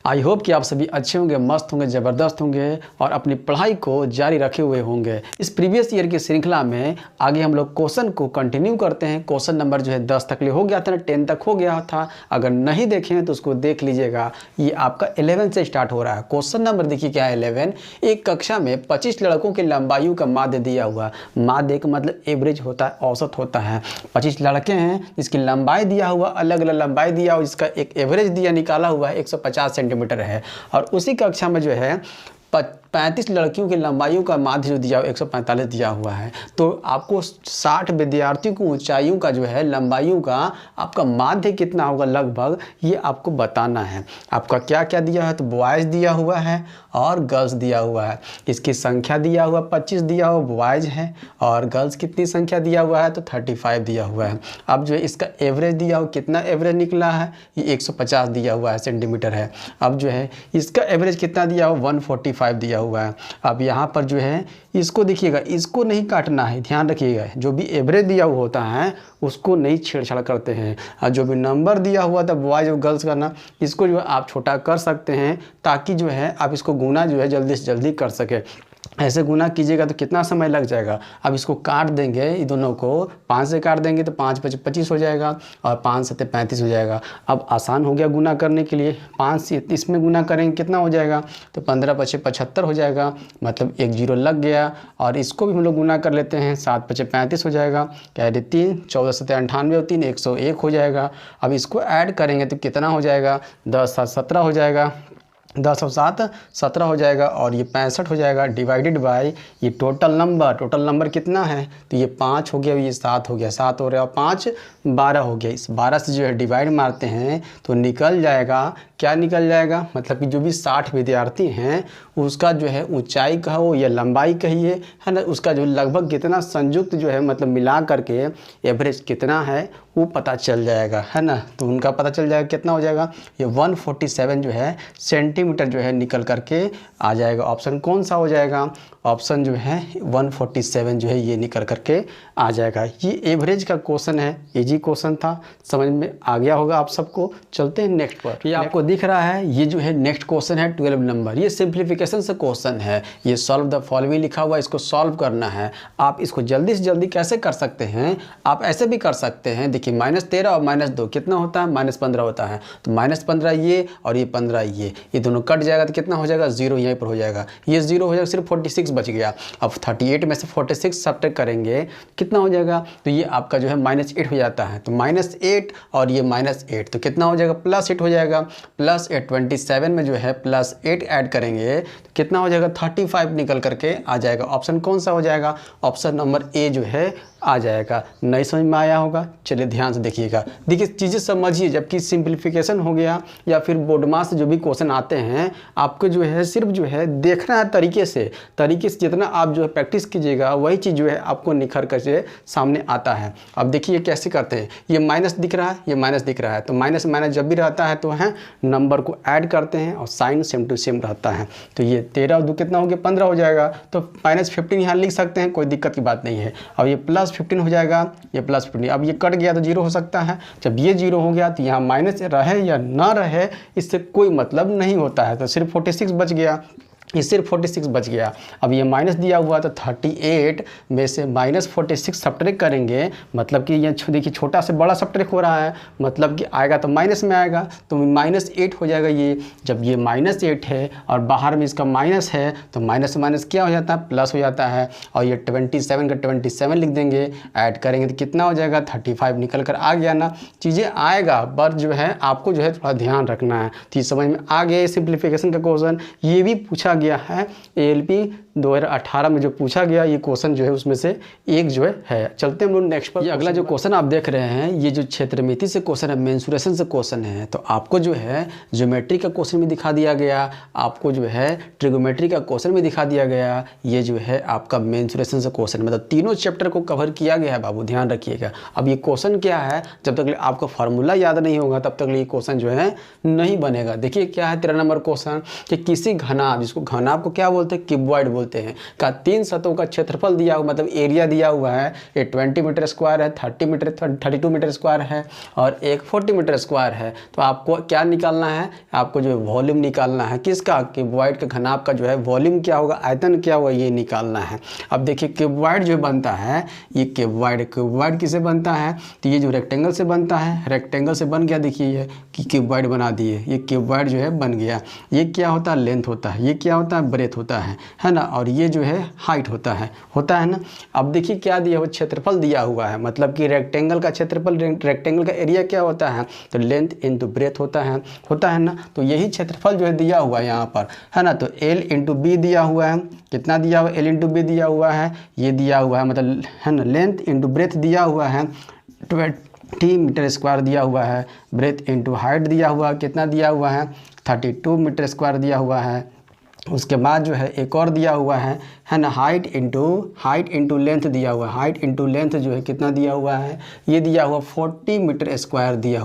I hope कि आप सभी अच्छे होंगे, मस्त होंगे, ज़बरदस्त होंगे और अपनी पढ़ाई को जारी रखे हुए होंगे। इस प्रीवियस ईयर की श्रृंखला में आगे हम लोग क्वेश्चन को कंटिन्यू करते हैं। क्वेश्चन नंबर जो है 10 तक हो गया था ना, 10 तक हो गया था। अगर नहीं देखे हैं तो उसको देख लीजिएगा। ये आपका 11 से स्टार्ट हो रहा है। क्वेश्चन नंबर देखिए क्या है 11। एक कक्षा में 25 लड़कों की लंबायु का माध्य दिया हुआ। माध्य का मतलब एवरेज होता है, औसत होता है। 25 लड़के हैं जिसकी लंबाई दिया हुआ, अलग अलग लंबाई दिया हुआ, जिसका एक एवरेज दिया निकाला हुआ है 150 सेंटीमीटर है। और उसी कक्षा में जो है 35 लड़कियों की लंबाइयों का माध्य जो दिया हुआ 145 दिया हुआ है। तो आपको 60 विद्यार्थियों की ऊंचाइयों का जो है लंबाइयों का आपका माध्य कितना होगा लगभग, ये आपको बताना है। आपका क्या क्या दिया है, तो बॉयज़ दिया हुआ है और गर्ल्स दिया हुआ है। इसकी संख्या दिया हुआ 25 दिया हुआ बॉयज़ है और गर्ल्स कितनी संख्या दिया हुआ है, तो 35 दिया हुआ है। अब जो है इसका एवरेज दिया हुआ, कितना एवरेज निकला है, ये 150 दिया हुआ है सेंटीमीटर है। अब जो है इसका एवरेज कितना दिया हुआ, 145 दिया हुआ है। अब यहाँ पर जो है इसको देखिएगा, इसको नहीं काटना है, ध्यान रखिएगा। जो भी एवरेज दिया हुआ होता है उसको नहीं छेड़छाड़ करते हैं। और जो भी नंबर दिया हुआ था बॉयज़ और गर्ल्स का ना, इसको जो है आप छोटा कर सकते हैं ताकि जो है आप इसको गुना जो है जल्दी से जल्दी कर सके। ऐसे गुना कीजिएगा तो कितना समय लग जाएगा। अब इसको काट देंगे, ये दोनों को 5 से काट देंगे तो 5 × 25 हो जाएगा और 5 × 7 = 35 हो जाएगा। अब आसान हो गया गुना करने के लिए। 5 से इसमें गुना करेंगे कितना हो जाएगा, तो 15 × 5 = 75 हो जाएगा, मतलब एक जीरो लग गया। और इसको भी हम लोग गुना कर लेते हैं, 7 × 5 = 35 हो जाएगा, कैरी 3, 14 × 7 = 98 और 3 101 हो जाएगा। अब इसको ऐड करेंगे तो कितना हो जाएगा, 10 × 7 = 17 हो जाएगा, 10 और 7 17 हो जाएगा और ये 65 हो जाएगा। डिवाइडेड बाय ये टोटल नंबर कितना है, तो ये 5 हो गया, ये 7 हो गया, 7 हो रहा है और 5 12 हो गया। इस 12 से जो है डिवाइड मारते हैं तो निकल जाएगा, क्या निकल जाएगा, मतलब कि जो भी 60 विद्यार्थी हैं उसका जो है ऊंचाई कहो या लंबाई कहिए, है ना, उसका जो लगभग कितना संयुक्त जो है मतलब मिला करके एवरेज कितना है वो पता चल जाएगा, है ना। तो उनका पता चल जाएगा कितना हो जाएगा, ये 147 जो है सेंटीमीटर जो है निकल करके आ जाएगा। ऑप्शन कौन सा हो जाएगा, ऑप्शन जो है 147 जो है ये निकल करके आ जाएगा। ये एवरेज का क्वेश्चन है, इजी क्वेश्चन था, समझ में आ गया होगा आप सबको। चलते हैं नेक्स्ट पर। ये आपको दिख रहा है, ये जो है नेक्स्ट क्वेश्चन है 12 नंबर। ये सिंप्लीफिकेशन से क्वेश्चन है। ये सॉल्व द फॉलोइंग लिखा हुआ है, इसको सॉल्व करना है। आप इसको जल्दी से जल्दी कैसे कर सकते हैं, आप ऐसे भी कर सकते हैं। देखिए -13 और -2 कितना होता है, -15 होता है। तो -15 ये और ये 15 ये दोनों कट जाएगा तो कितना हो जाएगा, 0 यहीं पर हो जाएगा। ये 0 हो जाएगा, सिर्फ 46 बच गया। अब 38 में से 46 सब्ट्रैक्ट करेंगे कितना हो जाएगा, तो ये आपका जो है -8 हो जाता है। तो -8 और ये -8 तो कितना हो जाएगा, +8 हो जाएगा। +8 27 में जो है +8 ऐड करेंगे तो कितना हो जाएगा, 35 निकल करके आ जाएगा। ऑप्शन कौन सा हो जाएगा, ऑप्शन नंबर ए जो है आ जाएगा। नहीं समझ में आया होगा, चलिए ध्यान से देखिएगा। देखिए चीज़ें समझिए, जबकि सिंप्लीफिकेशन हो गया या फिर बोर्ड मास से जो भी क्वेश्चन आते हैं आपको जो है सिर्फ जो है देखना है तरीके से जितना आप जो है प्रैक्टिस कीजिएगा वही चीज़ जो है आपको निखर कर से सामने आता है। अब देखिए कैसे करते हैं, ये माइनस दिख रहा है, ये माइनस दिख रहा है, तो माइनस माइनस जब भी रहता है तो है नंबर को ऐड करते हैं और साइन सेम टू सेम रहता है। तो ये 13 और 2 कितना हो गया, 15 हो जाएगा। तो -15 यहाँ लिख सकते हैं, कोई दिक्कत की बात नहीं है। अब ये +15 हो जाएगा, ये +15। अब ये कट गया तो 0 हो सकता है। जब ये 0 हो गया तो यहाँ माइनस रहे या ना रहे इससे कोई मतलब नहीं होता है। तो सिर्फ 46 बच गया, ये सिर्फ 46 बच गया। अब ये माइनस दिया हुआ तो 38 में से -46 सब्ट्रैक्ट करेंगे, मतलब कि ये देखिए छोटा से बड़ा सब्ट्रैक्ट हो रहा है, मतलब कि आएगा तो माइनस में आएगा, तो -8 हो जाएगा। ये जब ये -8 है और बाहर में इसका माइनस है तो माइनस माइनस क्या हो जाता है, प्लस हो जाता है। और ये 27 का 27 लिख देंगे, ऐड करेंगे तो कितना हो जाएगा, 35 निकल कर आ गया ना। चीज़ें आएगा पर जो है आपको जो है थोड़ा ध्यान रखना है। तो ये समझ में आ गया सिंप्लीफिकेशन का क्वेश्चन। ये भी पूछा गया है ALP 2018 में जो पूछा गया, ये क्वेश्चन जो है उसमें से एक जो है। चलते हैं हम लोग नेक्स्ट पर। ये अगला जो क्वेश्चन आप देख रहे हैं ये जो क्षेत्रमिति से क्वेश्चन है, मेंसुरेशन से क्वेश्चन है। तो आपको जो है ज्योमेट्री का क्वेश्चन भी दिखा दिया गया, आपको जो है ट्रिगोमेट्री का क्वेश्चन भी दिखा दिया गया। ये जो है आपका मेंसुरेशन से क्वेश्चन, मतलब तीनों चैप्टर को कवर किया गया है बाबू, ध्यान रखिएगा। अब ये क्वेश्चन क्या है, जब तक आपको फार्मूला याद नहीं होगा तब तक ये क्वेश्चन जो है नहीं बनेगा। देखिए क्या है 13 नंबर क्वेश्चन कि किसी घनाभ, जिसको घनाभ को क्या बोलते हैं, क्यूबॉइड बोलते हैं। का 3 सतहों का क्षेत्रफल दिया हुआ, मतलब एरिया दिया हुआ है, ये 20 मीटर स्क्वायर है, 32 मीटर स्क्वायर है और एक 40 मीटर स्क्वायर है। तो आपको क्या निकालना है, आपको जो वॉल्यूम निकालना है किसका, क्यूबॉइड के घनाभ का जो है वॉल्यूम क्या होगा, आयतन क्या होगा, ये निकालना है। अब देखिए क्यूबॉइड जो बनता है, ये क्यूबॉइड किससे बनता है, तो ये जो रेक्टेंगल से बनता है, रेक्टेंगल से बन गया, देखिए ये कि क्यूबॉइड बना दिए, ये क्यूबॉइड जो है बन गया। ये क्या होता है, लेंथ होता है, ये क्या होता है, ब्रेथ होता है ना, और ये जो है हाइट होता है ना। अब देखिए क्या दिया हुआ, क्षेत्रफल दिया हुआ है, मतलब कि रेक्टेंगल का क्षेत्रफल, रेक्टेंगल का एरिया क्या होता है, तो लेंथ इंटू ब्रेथ होता है ना। तो यही क्षेत्रफल जो है दिया हुआ है यहाँ पर, है ना। तो L इंटू बी दिया हुआ है, कितना दिया हुआ है, L इंटू बी दिया हुआ है, ये दिया हुआ है, मतलब है ना, लेंथ इंटू ब्रेथ दिया हुआ है, 20 मीटर स्क्वायर दिया हुआ है, ब्रेथ इंटू हाइट दिया हुआ, कितना दिया हुआ है, 32 मीटर स्क्वायर दिया हुआ है। उसके बाद जो है एक और दिया हुआ है ना, हाइट इंटू लेंथ दिया हुआ है, हाइट इंटू लेंथ जो है कितना दिया हुआ है, ये दिया हुआ 40 मीटर स्क्वायर दिया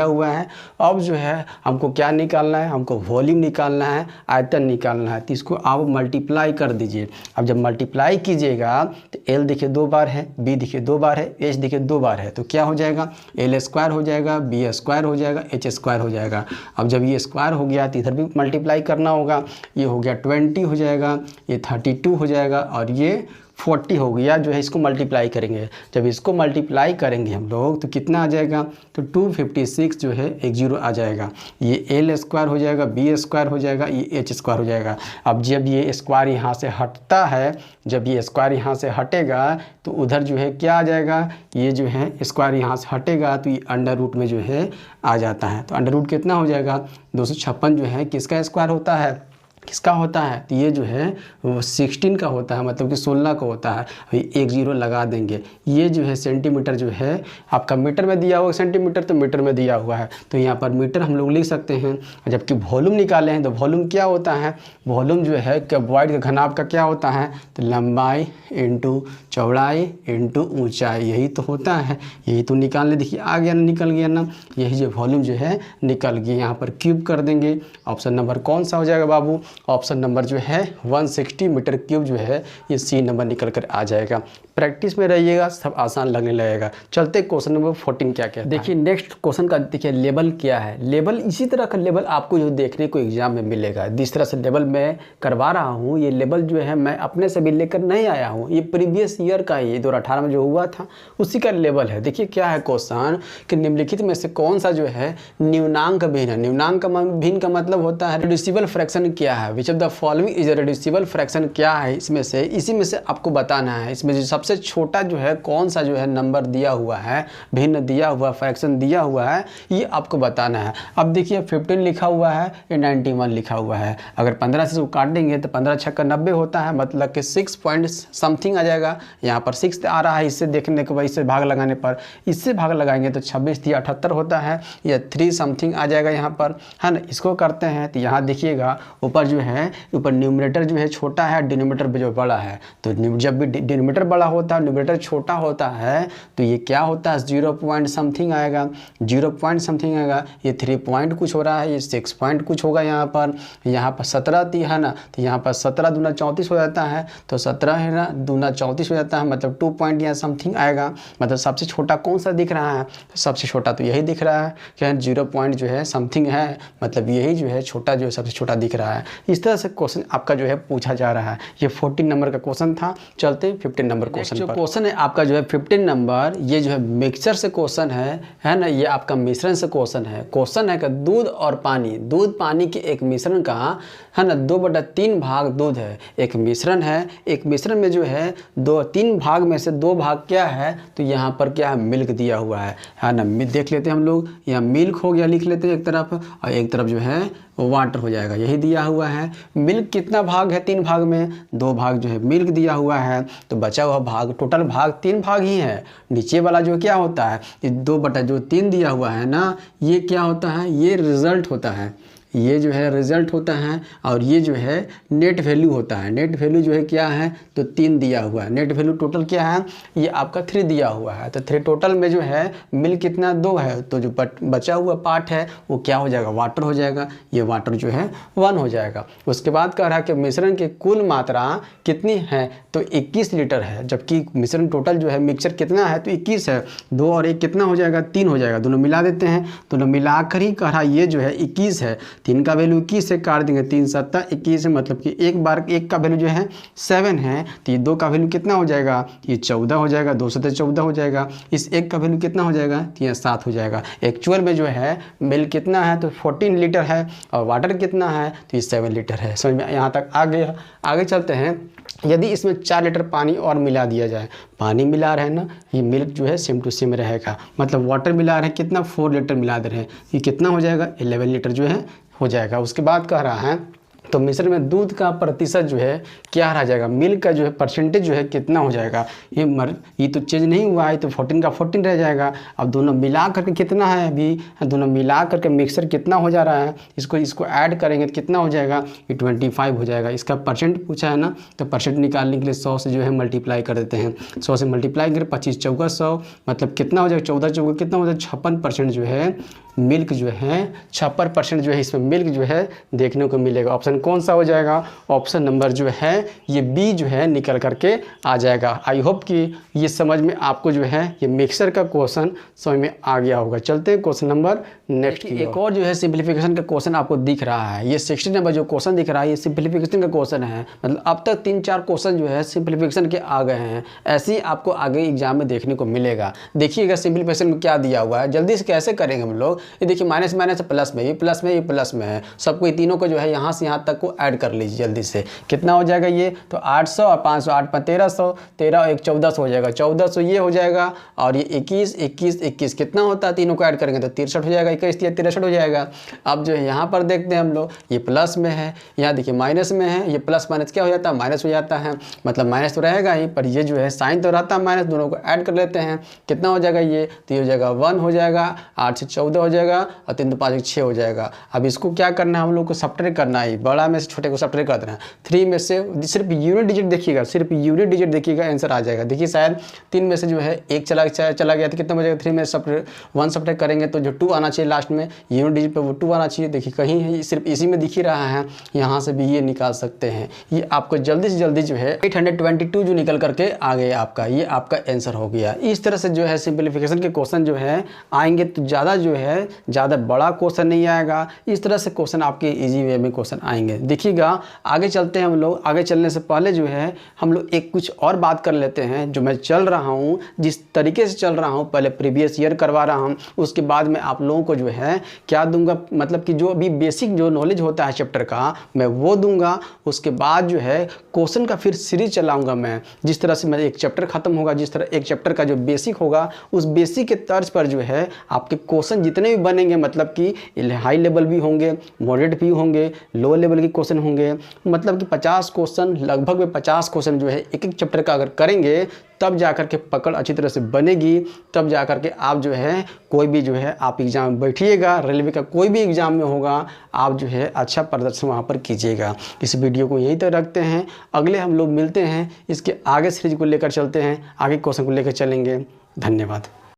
हुआ है। अब जो है हमको क्या निकालना है, हमको वॉल्यूम निकालना है, आयतन निकालना है। तो इसको आप मल्टीप्लाई कर दीजिए। अब जब मल्टीप्लाई कीजिएगा तो L देखिए 2 बार है, B देखिए 2 बार है, H देखिए 2 बार है, तो क्या हो जाएगा, L स्क्वायर हो जाएगा, B स्क्वायर हो जाएगा, H स्क्वायर हो जाएगा। अब जब ये स्क्वायर हो गया तो इधर भी मल्टीप्लाई करना होगा, ये हो गया 20 हो जाएगा, ये 32 हो जाएगा और ये 40 हो गया। जो है इसको मल्टीप्लाई करेंगे, जब इसको मल्टीप्लाई करेंगे हम लोग तो कितना आ जाएगा, तो 256 जो है एक जीरो आ जाएगा। ये L स्क्वायर हो जाएगा, B स्क्वायर हो जाएगा, ये H स्क्वायर हो जाएगा। अब जब ये स्क्वायर यहाँ से हटता है, जब ये स्क्वायर यहाँ से हटेगा तो उधर जो है क्या आ जाएगा, ये जो है स्क्वायर यहाँ से हटेगा तो ये अंडर रूट में जो है आ जाता है। तो अंडर रूट कितना हो जाएगा, 256 जो है किसका स्क्वायर होता है, किसका होता है, तो ये जो है वो 16 का होता है, मतलब कि 16 का होता है। अभी एक जीरो लगा देंगे। ये जो है सेंटीमीटर जो है आपका मीटर में दिया हुआ, सेंटीमीटर तो मीटर में दिया हुआ है, तो यहाँ पर मीटर हम लोग लिख सकते हैं। जबकि वॉल्यूम निकाले हैं तो वॉल्यूम क्या होता है, वॉल्यूम जो है क्यूबॉइड के घनाभ का क्या होता है, तो लंबाई इंटू चौड़ाई इंटू ऊंचाई, यही तो होता है। यही तो निकालने, देखिए आ गया ना, निकल गया ना, यही जो वॉल्यूम जो है निकल गया। यहाँ पर क्यूब कर देंगे। ऑप्शन नंबर कौन सा हो जाएगा बाबू, ऑप्शन नंबर जो है 160 मीटर क्यूब जो है ये सी नंबर निकल कर आ जाएगा। प्रैक्टिस में रहिएगा, सब आसान लगने लगेगा। चलते क्वेश्चन नंबर 14 क्या क्या देखिए। नेक्स्ट क्वेश्चन का देखिए लेवल क्या है। लेवल इसी तरह का लेवल आपको जो देखने को एग्जाम में मिलेगा। जिस तरह से लेवल मैं करवा रहा हूँ, ये लेवल जो है मैं अपने से भी लेकर नहीं आया हूँ, ये प्रीवियस ईयर का ही 2018 में जो हुआ था उसी का लेवल है। देखिए क्या है क्वेश्चन कि निम्नलिखित में से कौन सा जो है न्यूनांक भिन्न है। न्यूनांक भिन्न का मतलब होता है रिड्यूसिबल फ्रैक्शन क्या है, which of the following is reducible fraction क्या है, इसमें से इसी में से आपको बताना है। इसमें जो सबसे छोटा जो है कौन सा जो है नंबर दिया हुआ है, भिन्न दिया हुआ, फ्रैक्शन दिया हुआ है, ये आपको बताना है। अब देखिए 15 लिखा हुआ है, ये 91 लिखा हुआ है। अगर 15 से इसको काट देंगे तो 15 छक्का 90 होता है, मतलब कि 6 पॉइंट समथिंग आ जाएगा। यहाँ पर 6 आ रहा है, इससे देखने के बाद इससे भाग लगाने पर, इससे भाग लगाएंगे तो 26 या 78 होता है, या 3 समथिंग आ जाएगा यहाँ पर, है ना। इसको करते हैं तो यहाँ देखिएगा ऊपर जो है, ऊपर न्यूमरेटर जो है छोटा है, डिनोमिनेटर जो बड़ा है। तो जब भी डिनोमिनेटर बड़ा होता है, न्यूमरेटर छोटा होता है, तो ये क्या होता है 0 पॉइंट समथिंग आएगा, 0 पॉइंट समथिंग आएगा। ये 3 पॉइंट कुछ हो रहा है, ये 6 पॉइंट कुछ होगा यहाँ पर 17 है ना, तो यहाँ पर 17 दूना 34 हो जाता है, तो 17 है ना दूना 34 हो जाता है, मतलब 2 पॉइंट यहाँ समथिंग आएगा। मतलब सबसे छोटा कौन सा दिख रहा है, तो सबसे छोटा तो यही दिख रहा है कि 0 पॉइंट जो है समथिंग है, मतलब यही जो है छोटा जो है सबसे छोटा दिख रहा है। इस तरह से क्वेश्चन आपका जो है पूछा जा रहा है। ये 14 नंबर का क्वेश्चन था। चलते 15 नंबर क्वेश्चन पर। क्वेश्चन है आपका जो है 15 नंबर, ये जो है मिक्सचर से क्वेश्चन है ना, ये आपका मिश्रण से क्वेश्चन है। क्वेश्चन है कि दूध और पानी, दूध पानी के एक मिश्रण का है ना 2/3 भाग दूध है, एक मिश्रण है। एक मिश्रण में जो है 3 भाग में से 2 भाग क्या है, तो यहाँ पर क्या है मिल्क दिया हुआ है ना। देख लेते हैं हम लोग, यहाँ मिल्क हो गया, लिख लेते हैं एक तरफ, और एक तरफ जो है वाटर हो जाएगा, यही दिया हुआ है। मिल्क कितना भाग है, 3 भाग में 2 भाग जो है मिल्क दिया हुआ है, तो बचा हुआ भाग, टोटल भाग 3 भाग ही है। नीचे वाला जो क्या होता है, 2/3 दिया हुआ है ना, ये क्या होता है, ये रिजल्ट होता है, ये जो है रिजल्ट होता है और ये जो है नेट वैल्यू होता है। नेट वैल्यू जो है क्या है, तो 3 दिया हुआ है। नेट वैल्यू टोटल क्या है, ये आपका 3 दिया हुआ है। तो 3 टोटल में जो है मिल्क कितना 2 है, तो जो बचा हुआ पार्ट है वो क्या हो जाएगा, वाटर हो जाएगा। ये वाटर जो है 1 हो जाएगा। उसके बाद कह रहा है कि मिश्रण की कुल मात्रा कितनी है, तो 21 लीटर है। जबकि मिश्रण टोटल जो है मिक्सचर कितना है, तो 21 है। 2 और 1 कितना हो जाएगा, 3 हो जाएगा। दोनों मिला देते हैं, दोनों मिलाकर ही कह रहा ये जो है 21 है। 3 का वैल्यू 21 से काट देंगे, 3 7 21 है, मतलब कि एक बार 1 का वैल्यू जो है 7 है, तो ये 2 का वैल्यू कितना हो जाएगा, ये 14 हो जाएगा। 2 से 14 हो जाएगा। इस 1 का वैल्यू कितना हो जाएगा, तो ये 7 हो जाएगा। एक्चुअल में जो है मिल्क कितना है, तो 14 लीटर है और वाटर कितना है, तो ये 7 लीटर है। समझ में यहाँ तक आ गया। आगे चलते हैं। यदि इसमें 4 लीटर पानी और मिला दिया जाए, पानी मिला रहे हैं ना, ये मिल्क जो है सेम टू सेम रहेगा। मतलब वाटर मिला रहे हैं कितना, 4 लीटर मिला दे रहे हैं, ये कितना हो जाएगा, 11 लीटर जो है हो जाएगा। उसके बाद कह रहा है तो मिश्रण में दूध का प्रतिशत जो है क्या रह जाएगा, मिल्क का जो है परसेंटेज जो है कितना हो जाएगा। ये तो चेंज नहीं हुआ है, तो 14 का 14 रह जाएगा। अब दोनों मिला करके कितना है, अभी दोनों मिला करके मिक्सर कितना हो जा रहा है, इसको ऐड करेंगे तो कितना हो जाएगा, ये 25 हो जाएगा। इसका परसेंट पूछा है ना, तो परसेंट निकालने के लिए 100 से जो है मल्टीप्लाई कर देते हैं। 100 से मल्टीप्लाई करें, 25 चौका 100, मतलब कितना हो जाएगा, 14 चौका कितना हो जाएगा, 56% जो है मिल्क जो है 56% जो है इसमें मिल्क जो है देखने को मिलेगा। ऑप्शन कौन सा हो जाएगा, ऑप्शन नंबर जो है ये बी जो है निकल करके आ जाएगा। आई होप कि ये समझ में आपको जो है ये मिक्सर का क्वेश्चन समझ में आ गया होगा। चलते हैं क्वेश्चन नंबर नेक्स्ट की। एक और जो है सिंप्लीफिकेशन का क्वेश्चन आपको दिख रहा है, ये 60 नंबर जो क्वेश्चन दिख रहा है ये सिंप्लीफिकेशन का क्वेश्चन है। मतलब अब तक 3-4 क्वेश्चन जो है सिंप्लीफिकेशन के आ गए हैं, ऐसे ही आपको आगे एग्जाम में देखने को मिलेगा। देखिएगा सिंप्लीफिकेशन में क्या दिया हुआ है, जल्दी से कैसे करेंगे हम लोग। ये देखिए माइनस माइनस प्लस में, ये प्लस में, ये प्लस में है, सबको ये तीनों को जो है यहाँ से यहाँ तक को ऐड कर लीजिए जल्दी से। कितना हो जाएगा ये, तो 800 और 500, 8 5 1300, 13 और 1 1400 हो जाएगा। 1400 ये हो जाएगा और ये 21 21 21 कितना होता है, तीनों को ऐड करेंगे तो 63 हो जाएगा। 21 63 हो जाएगा। अब जो है यहाँ पर देखते हैं हम लोग, ये प्लस में है, यहाँ देखिए माइनस में है, ये प्लस माइनस क्या हो जाता है, माइनस हो जाता है। मतलब माइनस तो रहेगा ही, पर ये जो है साइन तो रहता है माइनस, दोनों को ऐड कर लेते हैं। कितना हो जाएगा ये, तो ये हो जाएगा 1 हो जाएगा, 8 से 14 हो जाएगा और 3 2 5 6 हो जाएगा। अब इसको क्या करना है, हम लोग को सब्ट्रैक्ट करना है, बड़ा में से छोटे को सब्ट्रैक्ट कर देना है। 3 में से सिर्फ यूनिट डिजिट देखिएगा, सिर्फ यूनिट डिजिट देखिएगा, आंसर आ जाएगा। देखिए शायद 3 में से जो है 1 चला गया तो कितना बचेगा, 3 में 1 सब्ट्रैक्ट करेंगे तो जो 2 आना चाहिए लास्ट में, यूनिट डिजिट पे वो 2 आना चाहिए। देखिए कहीं है, सिर्फ इसी में दिख ही रहा है, यहाँ से भी ये निकाल सकते हैं। ये आपको जल्दी से जल्दी जो है 822 जो निकल करके आ गया आपका, ये आपका आंसर हो गया। इस तरह से जो है सिंप्लीफिकेशन के क्वेश्चन जो है आएंगे तो ज़्यादा जो है ज़्यादा बड़ा क्वेश्चन नहीं आएगा। इस तरह से क्वेश्चन आपके इजी वे में क्वेश्चन आएंगे। देखिएगा आगे चलते हैं हम लोग। आगे चलने से पहले जो है हम लोग एक कुछ और बात कर लेते हैं। जो मैं चल रहा हूँ, जिस तरीके से चल रहा हूँ, पहले प्रीवियस ईयर करवा रहा हूँ, उसके बाद में आप लोगों को जो है क्या दूंगा, मतलब कि जो अभी बेसिक जो नॉलेज होता है चैप्टर का मैं वो दूंगा। उसके बाद जो है क्वेश्चन का फिर सीरीज चलाऊंगा मैं। जिस तरह से मेरा एक चैप्टर खत्म होगा, जिस तरह एक चैप्टर का जो बेसिक होगा, उस बेसिक के तर्ज पर जो है आपके क्वेश्चन जितने भी बनेंगे, मतलब कि हाई लेवल भी होंगे, मॉडरेट भी होंगे, लो लेवल के क्वेश्चन होंगे। मतलब कि 50 क्वेश्चन, लगभग में 50 क्वेश्चन जो है एक एक चैप्टर का अगर करेंगे तब जाकर के पकड़ अच्छी तरह से बनेगी। तब जाकर के आप जो है कोई भी जो है आप एग्ज़ाम में बैठिएगा, रेलवे का कोई भी एग्ज़ाम में होगा, आप जो है अच्छा प्रदर्शन वहाँ पर कीजिएगा। इस वीडियो को यहीं तक रखते हैं, अगले हम लोग मिलते हैं, इसके आगे सीरीज को लेकर चलते हैं, आगे क्वेश्चन को लेकर चलेंगे। धन्यवाद।